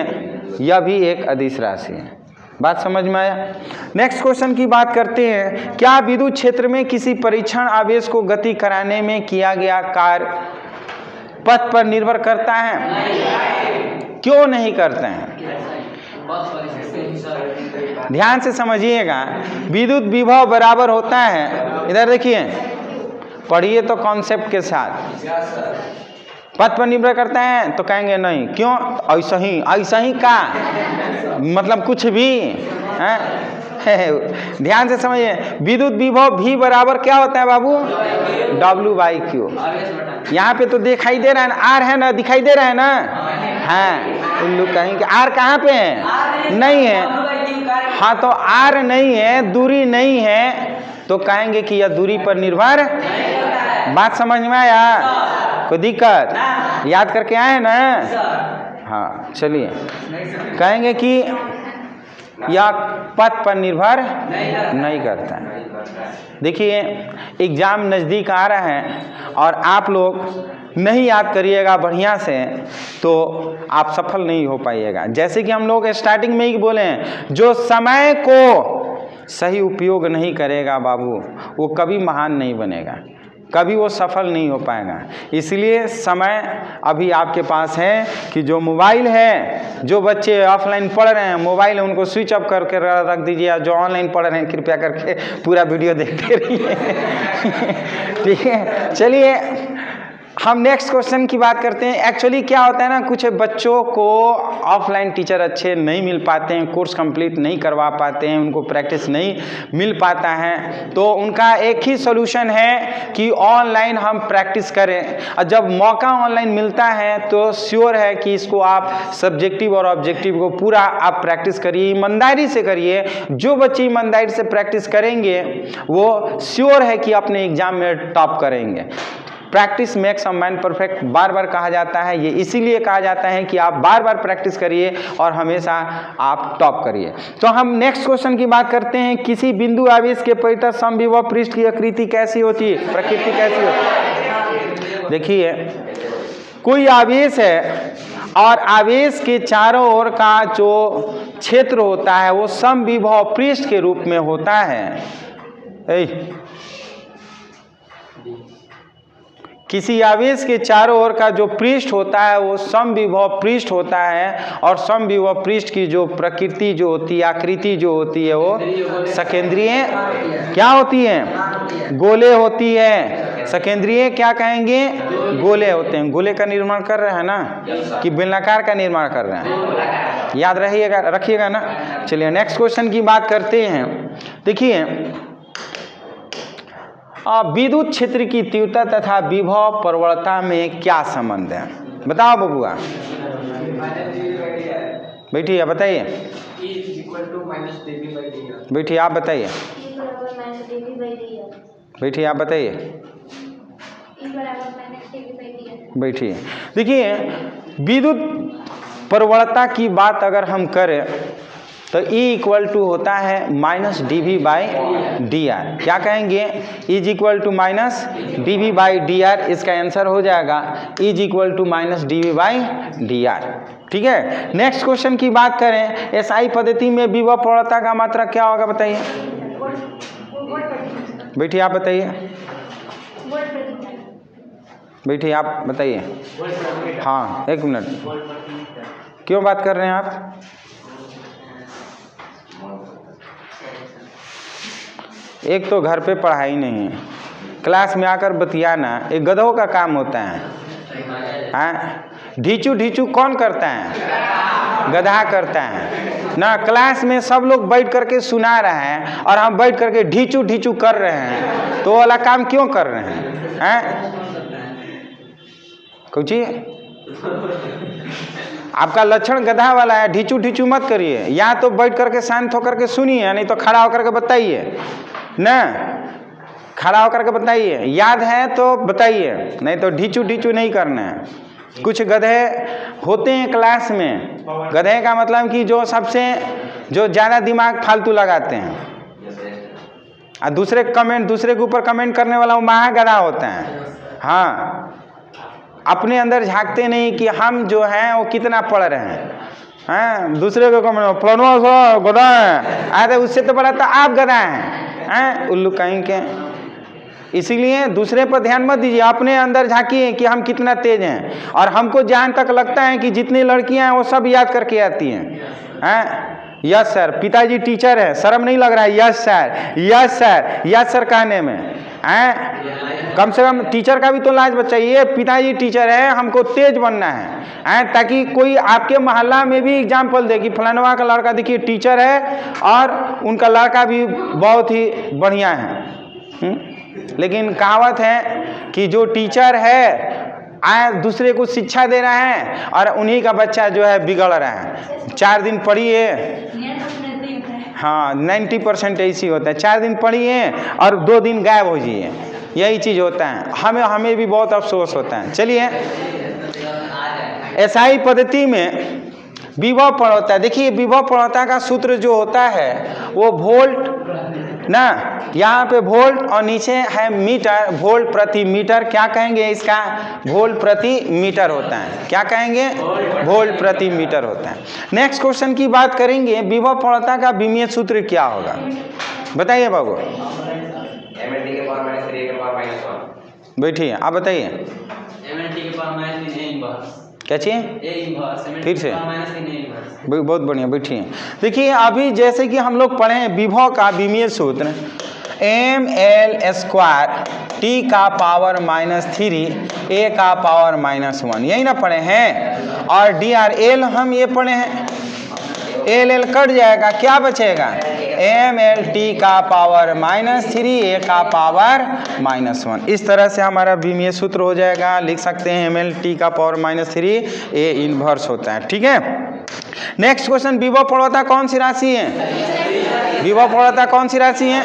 यह भी एक अदिश राशि है। बात समझ में आया? नेक्स्ट क्वेश्चन की बात करते हैं। क्या विद्युत क्षेत्र में किसी परीक्षण आवेश को गति कराने में किया गया कार्य पथ पर निर्भर करता है? क्यों नहीं करते हैं? ध्यान से समझिएगा। विद्युत विभव बराबर होता है, इधर देखिए, पढ़िए तो कॉन्सेप्ट के साथ। पथ पर निर्भर करता है तो कहेंगे नहीं। क्यों? ऐसा ही का मतलब कुछ भी है? ध्यान से समझिए। विद्युत विभव भी बराबर क्या होता है बाबू? W/Q। यहाँ पे तो दिखाई दे रहा है ना, R है ना, दिखाई दे रहा है ना? हाँ, तुम लोग कहेंगे R कहाँ पे है? नहीं है। हाँ, तो R नहीं है, दूरी नहीं है, तो कहेंगे कि यह दूरी पर निर्भर। बात समझ में आया? कोई दिक्कत? याद करके आए ना? हाँ, चलिए। कहेंगे कि यह पथ पर निर्भर नहीं करता है। देखिए, एग्जाम नज़दीक आ रहा है और आप लोग नहीं याद करिएगा बढ़िया से तो आप सफल नहीं हो पाइएगा। जैसे कि हम लोग स्टार्टिंग में ही बोले हैं, जो समय को सही उपयोग नहीं करेगा बाबू, वो कभी महान नहीं बनेगा, कभी वो सफल नहीं हो पाएगा। इसलिए समय अभी आपके पास है कि जो मोबाइल है, जो बच्चे ऑफलाइन पढ़ रहे हैं, मोबाइल है उनको स्विच ऑफ करके रख दीजिए। जो ऑनलाइन पढ़ रहे हैं कृपया करके पूरा वीडियो देखते रहिए। ठीक है, चलिए हम नेक्स्ट क्वेश्चन की बात करते हैं। एक्चुअली क्या होता है ना, कुछ बच्चों को ऑफलाइन टीचर अच्छे नहीं मिल पाते हैं, कोर्स कंप्लीट नहीं करवा पाते हैं, उनको प्रैक्टिस नहीं मिल पाता है, तो उनका एक ही सॉल्यूशन है कि ऑनलाइन हम प्रैक्टिस करें। और जब मौका ऑनलाइन मिलता है तो श्योर है कि इसको आप सब्जेक्टिव और ऑब्जेक्टिव को पूरा आप प्रैक्टिस करिए, ईमानदारी से करिए। जो बच्चे ईमानदारी से प्रैक्टिस करेंगे वो श्योर है कि अपने एग्जाम में टॉप करेंगे। Practice makes a man perfect बार बार कहा जाता है, ये इसीलिए कहा जाता है कि आप बार बार प्रैक्टिस करिए और हमेशा आप टॉप करिए। तो हम नेक्स्ट क्वेश्चन की बात करते हैं। किसी बिंदु आवेश के परितः समविभव पृष्ठ की आकृति कैसी होती है, प्रकृति कैसी होती है? देखिए, कोई आवेश है और आवेश के चारों ओर का जो क्षेत्र होता है वो समविभव पृष्ठ के रूप में होता है। किसी आवेश के चारों ओर का जो पृष्ठ होता है वो समविभव पृष्ठ होता है, और समविभव पृष्ठ की जो प्रकृति जो होती है, आकृति जो होती है वो सकेंद्रीय क्या होती है, गोले होती है। सकेंद्रीय क्या कहेंगे, गोले होते हैं। गोले का निर्माण कर रहे हैं ना कि बेलनाकार का निर्माण कर रहे हैं, याद रहिएगा, रखिएगा ना। चलिए नेक्स्ट क्वेश्चन की बात करते हैं। देखिए, विद्युत क्षेत्र की तीव्रता तथा विभव प्रवणता में क्या संबंध है, बताओ बबुआ। बैठिए बताइए, बैठिए आप बताइए, बैठिए आप बताइए, बैठिए। देखिए, विद्युत प्रवणता की बात अगर हम करें तो E इक्वल टू होता है माइनस dV बाई dr। क्या कहेंगे, is equal to minus dV by dr, इसका आंसर हो जाएगा is equal to minus dV by dr। ठीक है, नेक्स्ट क्वेश्चन की बात करें। SI पद्धति में विभव प्रवणता का मात्रक क्या होगा, बताइए। बैठिए आप बताइए, बैठिए आप बताइए। हाँ एक मिनट, क्यों बात कर रहे हैं आप? एक तो घर पे पढ़ाई नहीं है, क्लास में आकर बतियाना एक गधों का काम होता है। हाँ, ढीचू ढीचू कौन करता है, गधा करता है ना। क्लास में सब लोग बैठ करके सुना रहे हैं और हम बैठ करके ढीचू ढीचू कर रहे हैं, तो वाला काम क्यों कर रहे हैं? कुछ आपका लक्षण गधा वाला है, ढीचू ढीचू मत करिए। या तो बैठ करके शांत होकर के सुनिए, नहीं तो खड़ा होकर के बताइए ना, खड़ा होकर के बताइए। याद है तो बताइए, नहीं तो ढीचू ढीचू नहीं करना है। कुछ गधे होते हैं क्लास में, गधे का मतलब कि जो सबसे जो ज़्यादा दिमाग फालतू लगाते हैं, और दूसरे के ऊपर कमेंट करने वाला वो महा गधा होता है। हाँ, अपने अंदर झांकते नहीं कि हम जो हैं वो कितना पढ़ रहे हैं। हाँ, दूसरे को कमेंट पढ़ो गधा है, अरे उससे तो बड़ा तो आप गधा हैं, उल्लू कहीं के। इसीलिए दूसरे पर ध्यान मत दीजिए, अपने अंदर झांकिए कि हम कितना तेज हैं। और हमको जहाँ तक लगता है कि जितनी लड़कियां हैं वो सब याद करके आती हैं। यस सर, पिताजी टीचर है, शर्म नहीं लग रहा है? Yes sir, yes sir, yes sir कहने में कम से कम टीचर का भी तो लाज बचाइए। पिताजी टीचर है, हमको तेज बनना है, ताकि कोई आपके मोहल्ला में भी एग्जाम्पल दे कि फलानवा का लड़का देखिए टीचर है और उनका लड़का भी बहुत ही बढ़िया है। लेकिन कहावत है कि जो टीचर है दूसरे को शिक्षा दे रहा है और उन्हीं का बच्चा जो है बिगड़ रहा है। 4 दिन पढ़िए, हाँ 90% ऐसी होता है। 4 दिन पढ़िए और 2 दिन गायब हो जाइए, यही चीज़ होता है। हमें भी बहुत अफसोस होता है। चलिए, एसआई पद्धति में विभव प्रवणता, देखिए विभव प्रवणता का सूत्र जो होता है वो वोल्ट ना, यहाँ पे वोल्ट और नीचे है मीटर, वोल्ट प्रति मीटर। क्या कहेंगे इसका? वोल्ट प्रति मीटर होता है। क्या कहेंगे? वोल्ट प्रति मीटर होता है। नेक्स्ट क्वेश्चन की बात करेंगे, विभव प्रवणता का विमीय सूत्र क्या होगा? बताइए बाबू। mLT के पावर माइनस 3 के पावर माइनस 1। बैठिए, आप बताइए। mLT के पावर माइनस 3 A इनवर्स। क्या चाहिए? A inverse. फिर से। Minus 3 A inverse. बहुत बढ़िया, बैठिए। देखिए अभी जैसे कि हम लोग पढ़े हैं विभव का विमीय सूत्र mL² t का पावर -3 a का पावर -1, यही ना पढ़े हैं। और DRL हम ये पढ़े हैं, LL कट जाएगा, क्या बचेगा? mLT का पावर -3 a का पावर -1। इस तरह से हमारा विमीय सूत्र हो जाएगा। लिख सकते हैं mLT का पावर -3 a इनवर्स होता है। ठीक है। नेक्स्ट क्वेश्चन, विभव प्रवणता कौन सी राशि है? विभव प्रवणता कौन सी राशि है?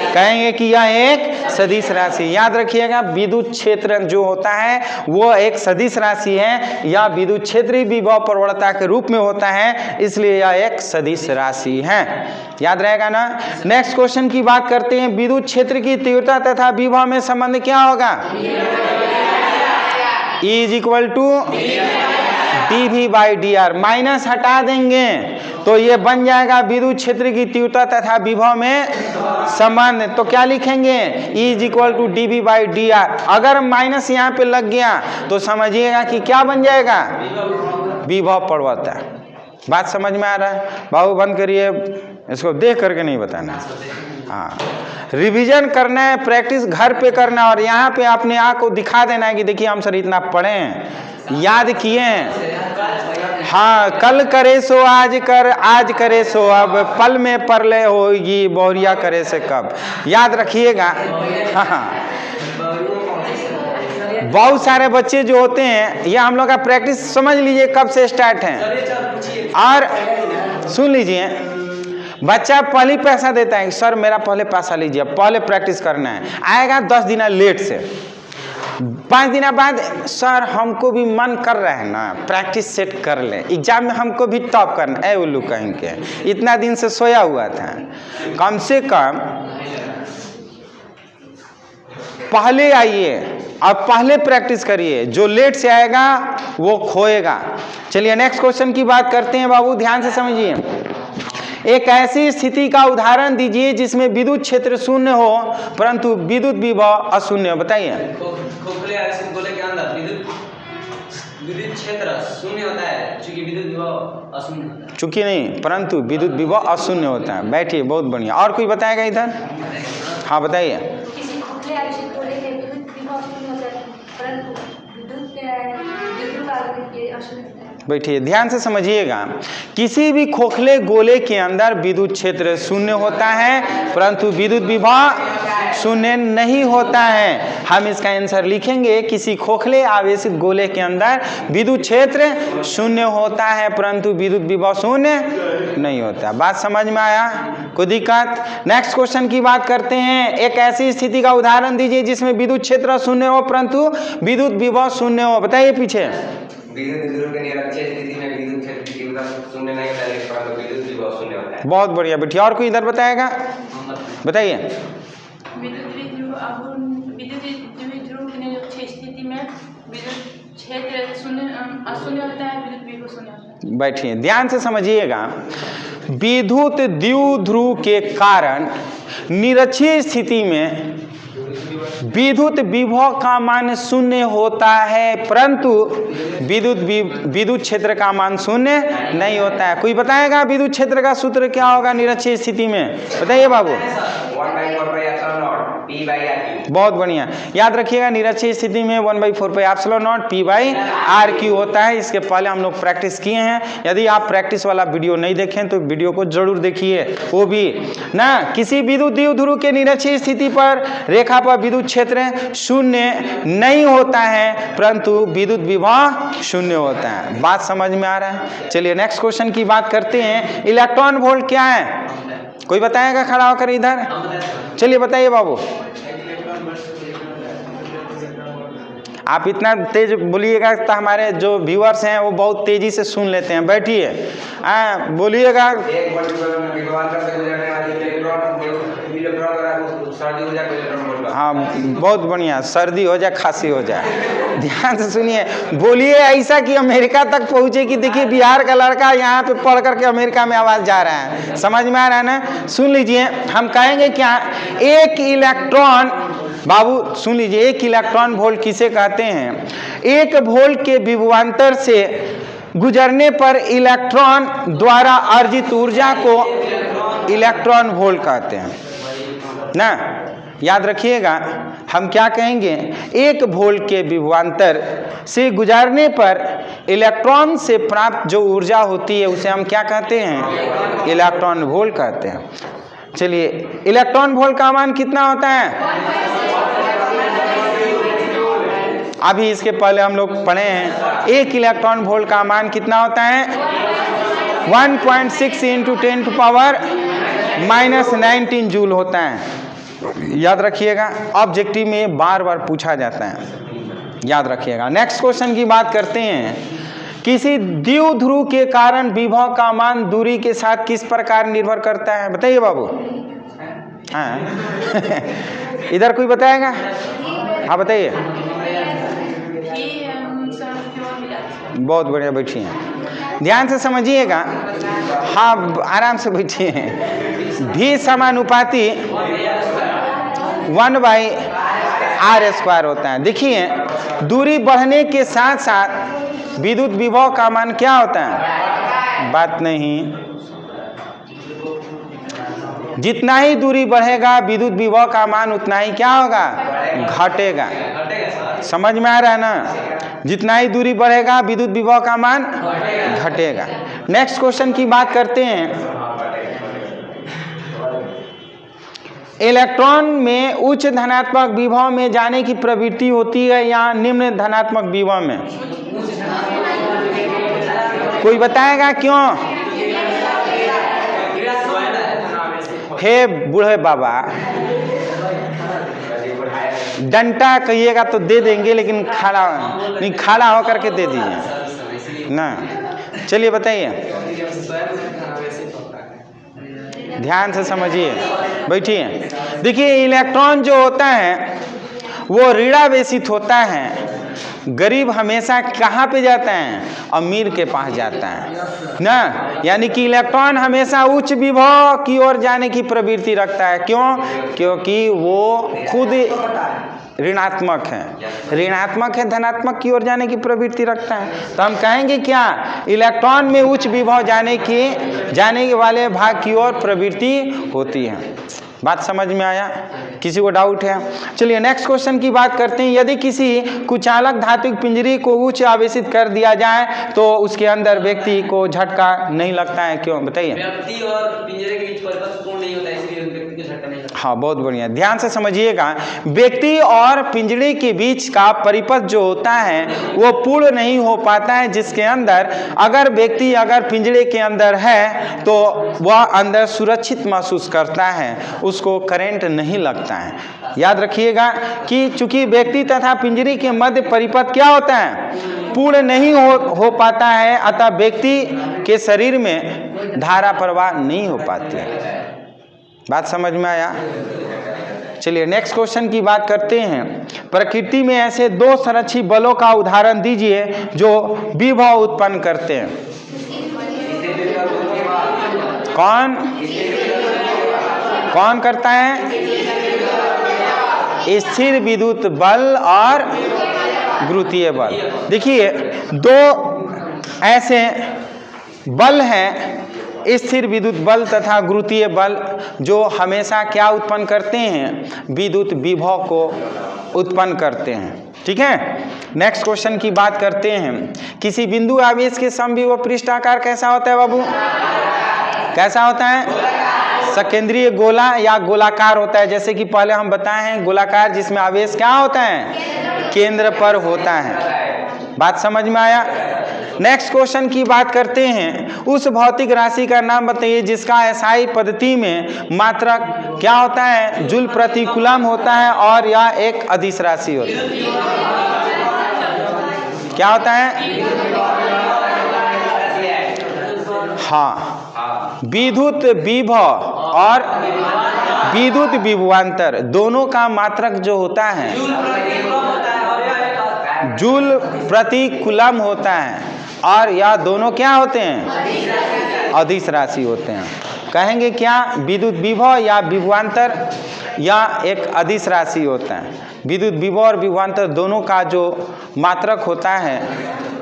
कहेंगे कि यह एक सदिश राशि। याद रखिएगा, विद्युत क्षेत्र जो होता है वो एक सदिश राशि है, या विद्युत क्षेत्र विभव प्रवणता के रूप में होता है, इसलिए यह एक सदिश राशि है। याद रहेगा ना। नेक्स्ट क्वेश्चन की बात करते हैं, विद्युत क्षेत्र की तीव्रता तथा विभव में संबंध क्या होगा? E = dV/dr। माइनस हटा देंगे तो ये बन जाएगा विद्युत क्षेत्र की तीव्रता तथा विभव में संबंध। तो क्या लिखेंगे? E = dV/dr। अगर माइनस यहाँ पे लग गया तो समझिएगा कि क्या बन जाएगा? विभव प्रवणता। बात समझ में आ रहा है? बाबू बंद करिए, इसको देख करके नहीं बताना। हाँ, रिवीजन करना है, प्रैक्टिस घर पे करना है, और यहाँ पे अपने आँख को दिखा देना है कि देखिए हम सर इतना पढ़े हैं, याद किए हैं। हाँ, कल करे सो आज कर, आज करे सो अब, पल में परलय होगी, बहुरिया करे से कब। याद रखिएगा। हाँ, बहुत सारे बच्चे जो होते हैं, यह हम लोग का प्रैक्टिस समझ लीजिए कब से स्टार्ट है। और सुन लीजिए, बच्चा पहले पैसा देता है, सर मेरा पहले पैसा लीजिए, पहले प्रैक्टिस करना है। आएगा 10 दिन लेट से, 5 दिन बाद, सर हमको भी मन कर रहा है ना, प्रैक्टिस सेट कर ले, एग्जाम में हमको भी टॉप करना है। उल्लू कहेंगे इतना दिन से सोया हुआ था। कम से कम पहले आइए और पहले प्रैक्टिस करिए, जो लेट से आएगा वो खोएगा। चलिए नेक्स्ट क्वेश्चन की बात करते हैं बाबू, ध्यान से समझिए। एक ऐसी स्थिति का उदाहरण दीजिए जिसमें विद्युत क्षेत्र शून्य हो परंतु विद्युत विभव अशून्य हो। बताइए। खोखले आवेशित गोले के अंदर विद्युत क्षेत्र शून्य होता है, चूंकि विद्युत विभव अशून्य होता है। चूंकि नहीं, परंतु विद्युत विभव अशून्य होता है। बैठिए, बहुत बढ़िया। और कोई बताएगा इधर? हाँ बताइए। किसी खोखले आवेशित गोले के विद्युत विभव शून्य होता है, परंतु विद्युत अशून्य होता है। बैठिए, ध्यान से समझिएगा। किसी भी खोखले गोले के अंदर विद्युत क्षेत्र शून्य होता है परंतु विद्युत विभव शून्य नहीं होता है। हम इसका आंसर लिखेंगे, किसी खोखले आवेशित गोले के अंदर विद्युत क्षेत्र शून्य होता है परंतु विद्युत विभव शून्य नहीं होता। बात समझ में आया? कोई दिक्कत? नेक्स्ट क्वेश्चन की बात करते हैं। एक ऐसी स्थिति का उदाहरण दीजिए जिसमें विद्युत क्षेत्र शून्य हो परंतु विद्युत विभव शून्य हो। बताइए पीछे। विद्युत ध्रुव के निरक्षीय स्थिति में विद्युत क्षेत्र की तीव्रता शून्य नहीं होता है, परंतु विद्युत विभव शून्य होता है। बहुत बढ़िया बेटी। और कोई इधर बताएगा? बताइए। विद्युत ध्रुव के निरक्षीय स्थिति में विद्युत क्षेत्र अशून्य होता है, विद्युत विभव शून्य होता है। बैठिए, ध्यान से समझिएगा। विद्युत द्विध्रुव के कारण निरक्षीय स्थिति में विद्युत विभव का मान शून्य होता है परंतु विद्युत क्षेत्र का मान शून्य नहीं होता है। कोई बताएगा विद्युत क्षेत्र का सूत्र क्या होगा निरक्षीय स्थिति में? बताइए बाबू। बहुत बढ़िया। याद रखिएगा, निरक्षीय स्थिति में 1/4πε0 P/RQ होता है। इसके पहले हम लोग प्रैक्टिस किए हैं। यदि आप प्रैक्टिस वाला वीडियो नहीं देखें तो वीडियो को जरूर देखिए, वो भी ना। किसी विद्युत द्विध्रुव के निरक्षीय स्थिति पर रेखा पर विद्युत क्षेत्र शून्य नहीं होता है परंतु विद्युत विभव शून्य होता है। बात समझ में आ रहा है? चलिए नेक्स्ट क्वेश्चन की बात करते हैं। इलेक्ट्रॉन वोल्ट क्या है? कोई बताएगा खड़ा होकर इधर? चलिए बताइए बाबू। आप इतना तेज बोलिएगा तो हमारे जो व्यूअर्स हैं वो बहुत तेजी से सुन लेते हैं। बैठिए, बोलिएगा। एक वोल्ट विभवांतर से गुजरने वाली इलेक्ट्रॉन सर्दी हो जाए इलेक्ट्रॉन वोल्ट का। हाँ बहुत बढ़िया, सर्दी हो जाए खांसी हो जाए। ध्यान से सुनिए, बोलिए ऐसा कि अमेरिका तक पहुँचे कि देखिए बिहार का लड़का यहाँ पे पढ़ करके अमेरिका में आवाज़ जा रहा है। समझ में आ रहा है ना? सुन लीजिए, हम कहेंगे क्या, एक इलेक्ट्रॉन, बाबू सुन लीजिए, एक इलेक्ट्रॉन वोल्ट किसे कहते हैं? एक वोल्ट के विभवांतर से गुजरने पर इलेक्ट्रॉन द्वारा अर्जित ऊर्जा को इलेक्ट्रॉन वोल्ट कहते हैं ना। याद रखिएगा, हम क्या कहेंगे, एक वोल्ट के विभवांतर से गुजरने पर इलेक्ट्रॉन से प्राप्त जो ऊर्जा होती है उसे हम क्या कहते हैं? इलेक्ट्रॉन वोल्ट कहते हैं। चलिए, इलेक्ट्रॉन वोल्ट का मान कितना होता है? अभी इसके पहले हम लोग पढ़े हैं, एक इलेक्ट्रॉन वोल्ट का मान कितना होता है? 1.6 इंटू 10 टू पावर -19 जूल होता है। याद रखिएगा, ऑब्जेक्टिव में बार बार पूछा जाता है, याद रखिएगा। नेक्स्ट क्वेश्चन की बात करते हैं, किसी द्विध्रुव के कारण विभव का मान दूरी के साथ किस प्रकार निर्भर करता है? बताइए बाबू। हाँ इधर कोई बताएगा? हाँ बताइए। बहुत बढ़िया, बैठिए, ध्यान से समझिएगा। हाँ आराम से बैठिए। भी समानुपाती 1/r² होता है। देखिए, दूरी बढ़ने के साथ साथ विद्युत विभव का मान क्या होता है? बात नहीं, जितना ही दूरी बढ़ेगा विद्युत विभव का मान उतना ही क्या होगा? घटेगा। समझ में आ रहा है ना? जितना ही दूरी बढ़ेगा विद्युत विभव का मान घटेगा। नेक्स्ट क्वेश्चन की बात करते हैं, इलेक्ट्रॉन में उच्च धनात्मक विभव में जाने की प्रवृत्ति होती है या निम्न धनात्मक विभव में? कोई बताएगा क्यों? हे बूढ़े बाबा, डंटा कहिएगा तो दे देंगे, लेकिन खड़ा नहीं, खड़ा होकर के दे दीजिए ना। चलिए बताइए, ध्यान से समझिए, बैठिए। देखिए, इलेक्ट्रॉन जो होता है वो ऋणावेशित होता है। गरीब हमेशा कहाँ पे जाता है? अमीर के पास जाता है ना। यानी कि इलेक्ट्रॉन हमेशा उच्च विभव की ओर जाने की प्रवृत्ति रखता है। क्यों? क्योंकि वो खुद ऋणात्मक है, ऋणात्मक है, धनात्मक की ओर जाने की प्रवृत्ति रखता है। तो हम कहेंगे क्या? इलेक्ट्रॉन में उच्च विभव जाने वाले भाग की ओर प्रवृत्ति होती है। बात समझ में आया? किसी को डाउट है? चलिए नेक्स्ट क्वेश्चन की बात करते हैं। यदि किसी कुचालक धातु पिंजरी को उच्च आवेशित कर दिया जाए तो उसके अंदर व्यक्ति को झटका नहीं लगता है, क्यों? बताइए। व्यक्ति और पिंजरे के बीच परिपथ पूर्ण नहीं होता है, इसलिए व्यक्ति को झटका नहीं लगता। हाँ बहुत बढ़िया, ध्यान से समझिएगा। व्यक्ति और पिंजरे के बीच का परिपथ जो होता है वो पूर्ण नहीं हो पाता है, जिसके अंदर अगर व्यक्ति अगर पिंजरे के अंदर है तो वह अंदर सुरक्षित महसूस करता है, उसको करंट नहीं लगता है। याद रखिएगा कि चूंकि व्यक्ति तथा पिंजरे के मध्य परिपथ क्या होता है? पूर्ण नहीं हो पाता है, अतः व्यक्ति के शरीर में धारा प्रवाह नहीं हो पाती है। बात समझ में आया? चलिए नेक्स्ट क्वेश्चन की बात करते हैं। प्रकृति में ऐसे दो संरक्षित बलों का उदाहरण दीजिए जो विभव उत्पन्न करते हैं। कौन करता है? स्थिर विद्युत बल और गुरुत्वीय बल। देखिए, दो ऐसे बल हैं, स्थिर विद्युत बल तथा गुरुत्वीय बल, जो हमेशा क्या उत्पन्न करते हैं? विद्युत विभव को उत्पन्न करते हैं। ठीक है, नेक्स्ट क्वेश्चन की बात करते हैं। किसी बिंदु आवेश के समविभव पृष्ठ आकार कैसा होता है बाबू? कैसा होता है? सकेंद्रीय गोला या गोलाकार होता है। जैसे कि पहले हम बताए हैं, गोलाकार जिसमें आवेश क्या होता है? केंद्र पर होता है। बात समझ में आया? नेक्स्ट क्वेश्चन की बात करते हैं। उस भौतिक राशि का नाम बताइए जिसका एसआई पद्धति में मात्रक क्या होता है? जूल प्रति कूलम होता है और यह एक अदिश राशि होती है। क्या होता है? हाँ, विद्युत विभव और विद्युत विभवांतर दोनों का मात्रक जो होता है जूल प्रति कूलम होता है, और यह दोनों क्या होते हैं? अदिश राशि होते हैं। कहेंगे क्या? विद्युत विभव या विभवांतर या एक अदिश राशि होता है। विद्युत विभव और विभवांतर दोनों का जो मात्रक होता है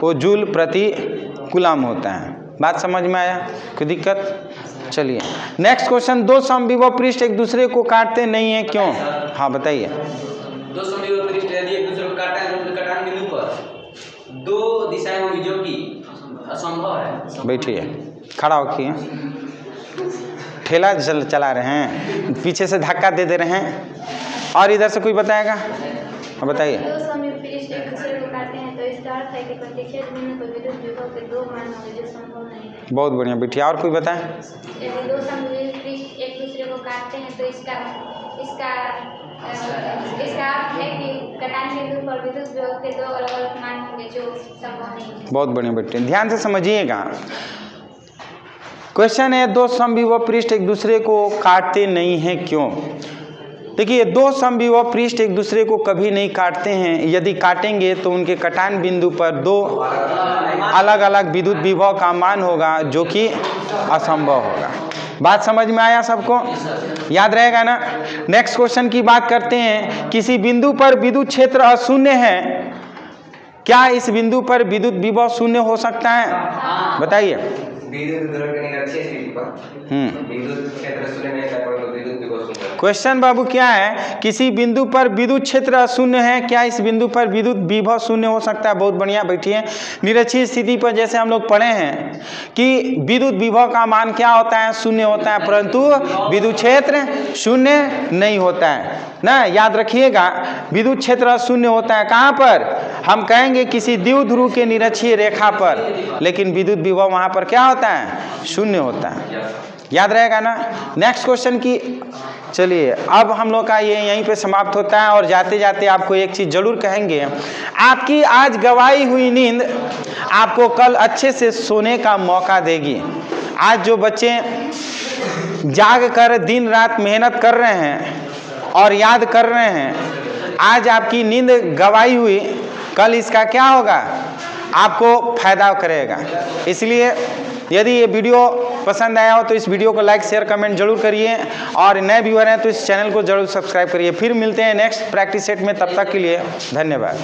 वो जूल प्रति कूलम होता है। बात समझ में आया? कोई दिक्कत? चलिए नेक्स्ट क्वेश्चन। दो समविभव पृष्ठ एक दूसरे को काटते नहीं है, क्यों? हाँ बताइए। दो समविभव पृष्ठ यदि एक दूसरे को काटते हैं तो कटान बिंदु पर दो दिशाएं होंगी जो कि असंभव है। बैठिए, खड़ा होके ठेला चला रहे हैं, पीछे से धक्का दे दे रहे हैं। और इधर से कोई बताएगा? हाँ बताइए। दो समविभव पृष्ठ एक दूसरे को काटते हैं तो इसका अर्थ है कि प्रतिच्छेद बिंदु पर विद्युत विभव के दो मान होंगे जो संभव नहीं है। बहुत बढ़िया, बैठिए। और कोई बताए? यदि दो समविभव पृष्ठ एक दूसरे को काटते हैं तो इसका अर्थ है कि कटान बिंदु पर विद्युत विभव के दो अलग अलग मान होंगे जो संभव नहीं है। बहुत बढ़िया बेटे, ध्यान से समझिएगा। क्वेश्चन है दो समविभव पृष्ठ एक दूसरे को काटते नहीं हैं, क्यों? देखिए, दो समविभव पृष्ठ एक दूसरे को कभी नहीं काटते हैं। यदि काटेंगे तो उनके कटान बिंदु पर दो अलग अलग विद्युत विभव का मान होगा जो कि असंभव होगा। बात समझ में आया सबको? याद रहेगा ना? नेक्स्ट क्वेश्चन की बात करते हैं। किसी बिंदु पर विद्युत क्षेत्र अशून्य है, क्या इस बिंदु पर विद्युत विभव शून्य हो सकता है? बताइए। विद्युत ध्रुव के निरक्षीय स्थिति पर विद्युत क्षेत्र शून्य नहीं है परंतु विद्युत विभव शून्य है। क्वेश्चन बाबू क्या है? किसी बिंदु पर विद्युत क्षेत्र शून्य है, क्या इस बिंदु पर विद्युत विभव शून्य हो सकता है? बहुत बढ़िया, बैठिए। निरक्षीय स्थिति पर जैसे हम लोग पढ़े हैं कि विद्युत विभव का मान क्या होता है? शून्य होता है, परंतु विद्युत क्षेत्र शून्य नहीं होता है ना। याद रखिएगा, विद्युत क्षेत्र शून्य होता है कहाँ पर? हम कहेंगे किसी द्विध्रुव के निरक्षीय रेखा पर, लेकिन विद्युत विभव वहाँ पर क्या होता है? शून्य होता है। याद रहेगा ना? नेक्स्ट क्वेश्चन की चलिए, अब हम लोग का ये यहीं पे समाप्त होता है। और जाते जाते आपको एक चीज़ जरूर कहेंगे, आपकी आज गवाई हुई नींद आपको कल अच्छे से सोने का मौका देगी। आज जो बच्चे जाग कर दिन रात मेहनत कर रहे हैं और याद कर रहे हैं, आज आपकी नींद गवाई हुई, कल इसका क्या होगा? आपको फायदा करेगा। इसलिए यदि ये वीडियो पसंद आया हो तो इस वीडियो को लाइक शेयर कमेंट जरूर करिए, और नए व्यूअर हैं तो इस चैनल को जरूर सब्सक्राइब करिए। फिर मिलते हैं नेक्स्ट प्रैक्टिस सेट में, तब तक के लिए धन्यवाद।